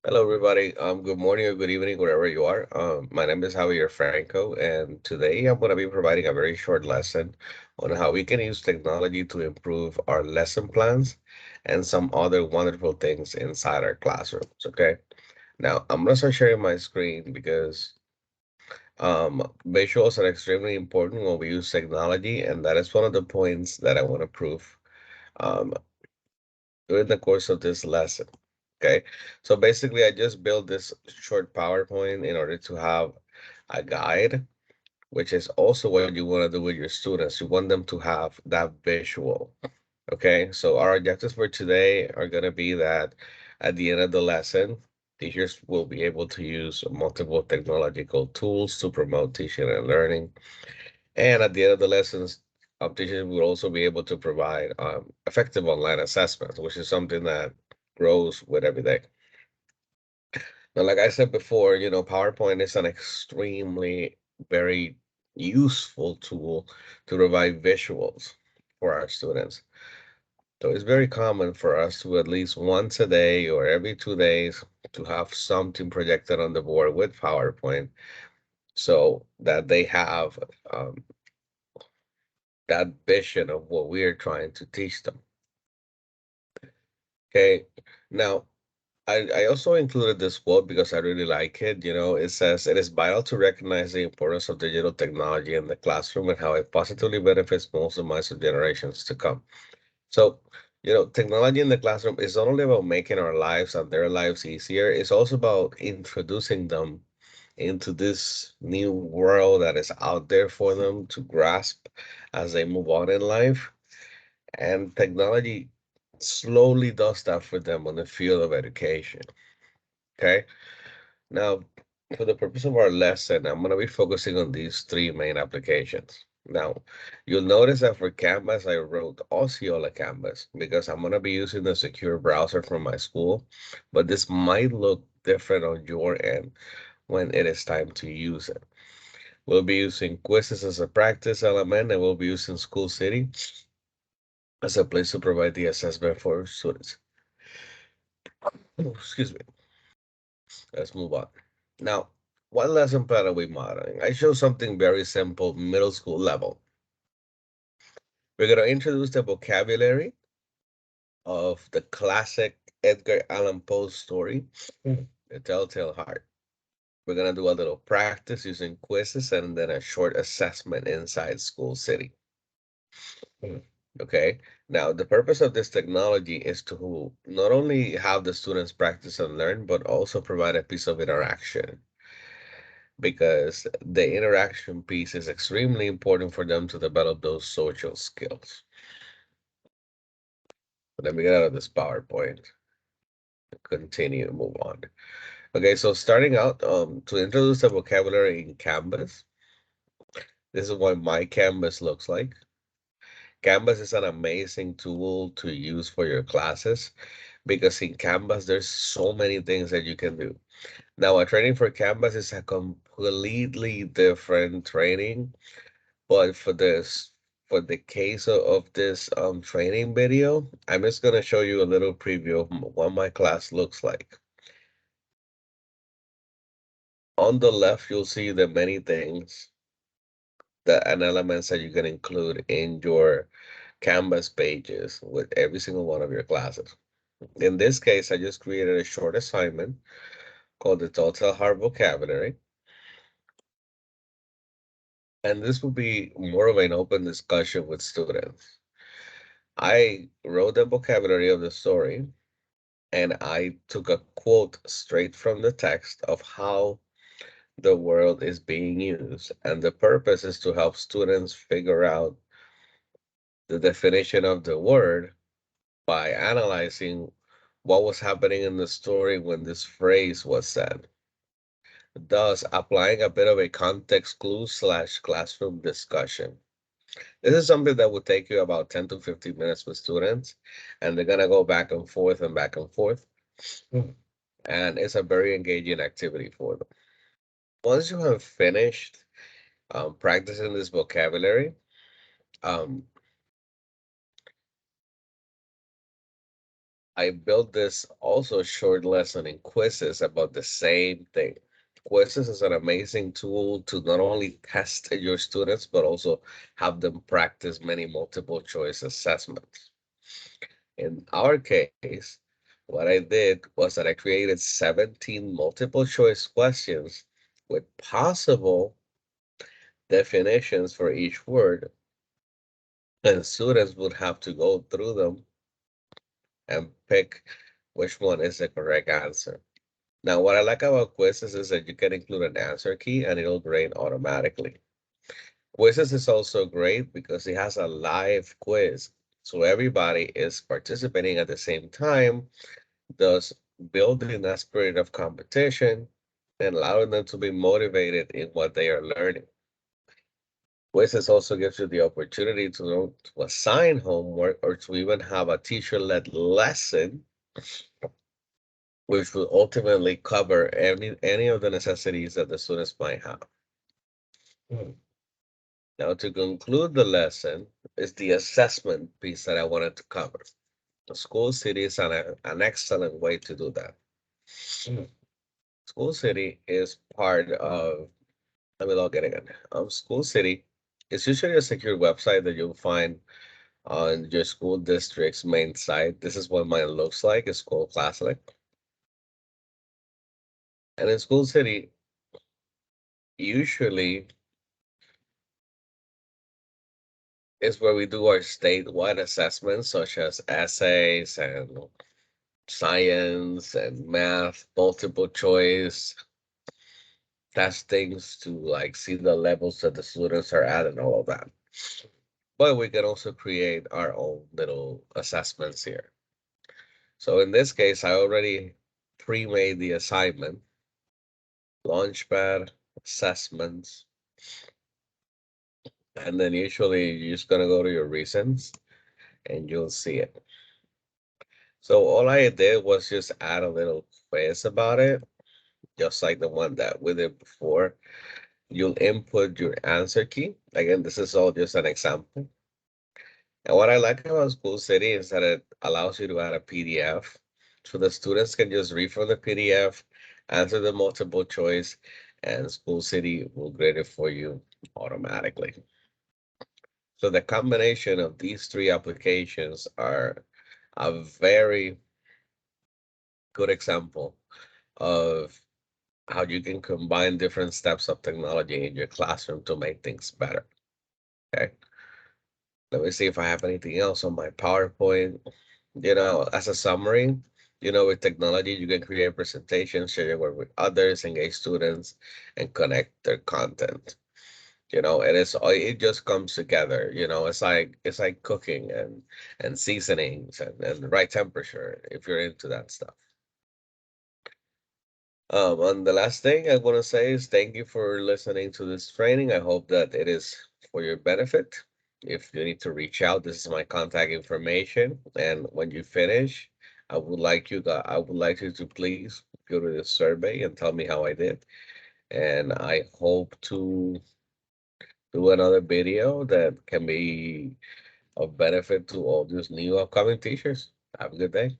Hello, everybody. Good morning or good evening, wherever you are. My name is Javier Franco, and today I'm going to be providing a very short lesson on how we can use technology to improve our lesson plans and some other wonderful things inside our classrooms. Okay. Now, I'm going to start sharing my screen because visuals are extremely important when we use technology, and that is one of the points that I want to prove um, during the course of this lesson. Okay, so basically, I just built this short PowerPoint in order to have a guide, which is also what you want to do with your students. You want them to have that visual. Okay, so our objectives for today are going to be that at the end of the lesson, teachers will be able to use multiple technological tools to promote teaching and learning. And at the end of the lessons, teachers will also be able to provide effective online assessments, which is something that grows with every day. Now, like I said before, PowerPoint is an extremely very useful tool to provide visuals for our students. So it's very common for us to at least once a day or every 2 days to have something projected on the board with PowerPoint so that they have that vision of what we are trying to teach them. Okay. Now, I also included this quote because I really like it. It says, "It is vital to recognize the importance of digital technology in the classroom and how it positively benefits most of minds of generations to come." So, technology in the classroom is not only about making our lives and their lives easier, it's also about introducing them into this new world that is out there for them to grasp as they move on in life. And technology slowly does that for them on the field of education. Okay. Now, for the purpose of our lesson, I'm going to be focusing on these three main applications. Now, you'll notice that for Canvas, I wrote Osceola Canvas because I'm going to be using the secure browser from my school, but this might look different on your end when it is time to use it. We'll be using quizzes as a practice element, and we'll be using School City as a place to provide the assessment for students. Excuse me. Let's move on. Now, what lesson plan are we modeling? I show something very simple, middle school level. We're going to introduce the vocabulary of the classic Edgar Allan Poe story, The Telltale Heart. We're going to do a little practice using quizzes and then a short assessment inside School City. Okay. Now, the purpose of this technology is to not only have the students practice and learn, but also provide a piece of interaction because the interaction piece is extremely important for them to develop those social skills. Let me get out of this PowerPoint. Continue, move on. Okay, so starting out, to introduce the vocabulary in Canvas, this is what my Canvas looks like. Canvas is an amazing tool to use for your classes because in Canvas, there's so many things that you can do. Now, a training for Canvas is a completely different training. But for the case of this training video, I'm just gonna show you a little preview of what my class looks like. On the left, you'll see the many things that and elements that you can include in your Canvas pages with every single one of your classes. In this case, I just created a short assignment called the Total Heart Vocabulary, and this will be more of an open discussion with students. I wrote the vocabulary of the story and I took a quote straight from the text of how the world is being used. And the purpose is to help students figure out the definition of the word by analyzing what was happening in the story when this phrase was said, thus applying a bit of a context clue slash classroom discussion. This is something that would take you about 10 to 15 minutes with students, and they're gonna go back and forth and back and forth. And it's a very engaging activity for them. Once you have finished practicing this vocabulary, um, I built this also short lesson in quizzes about the same thing. Quizzes is an amazing tool to not only test your students, but also have them practice many multiple choice assessments. In our case, what I did was that I created 17 multiple choice questions with possible definitions for each word, and students would have to go through them and pick which one is the correct answer. Now, what I like about quizzes is that you can include an answer key and it'll grade automatically. Quizzes is also great because it has a live quiz. So everybody is participating at the same time, thus building that spirit of competition and allowing them to be motivated in what they are learning. Quizzes also gives you the opportunity to assign homework or to even have a teacher-led lesson, which will ultimately cover any of the necessities that the students might have. Hmm. Now, to conclude the lesson is the assessment piece that I wanted to cover. The School City is an excellent way to do that. Hmm. School City is part of, let me log in again. School City is usually a secure website that you'll find on your school district's main site. This is what mine looks like. It's called Classlic. And in School City, usually is where we do our statewide assessments, such as essays and science and math, multiple choice testings to like see the levels that the students are at and all of that. But we can also create our own little assessments here. So in this case, I already pre-made the assignment, Launchpad, assessments, and then usually you're just gonna go to your recents and you'll see it. So all I did was just add a little quiz about it, just like the one that we did before. You'll input your answer key. Again, this is all just an example. And what I like about School City is that it allows you to add a PDF. So the students can just read from the PDF, answer the multiple choice, and School City will grade it for you automatically. So the combination of these three applications are a very good example of how you can combine different steps of technology in your classroom to make things better. Okay. Let me see if I have anything else on my PowerPoint. As a summary, with technology, you can create presentations, share your work with others, engage students, and connect their content. It just comes together. It's like cooking and seasonings and the right temperature if you're into that stuff. And the last thing I want to say is thank you for listening to this training. I hope that it is for your benefit. If you need to reach out, this is my contact information. And when you finish, I would like you to please go to the survey and tell me how I did. And I hope to do another video that can be of benefit to all these new upcoming teachers. Have a good day.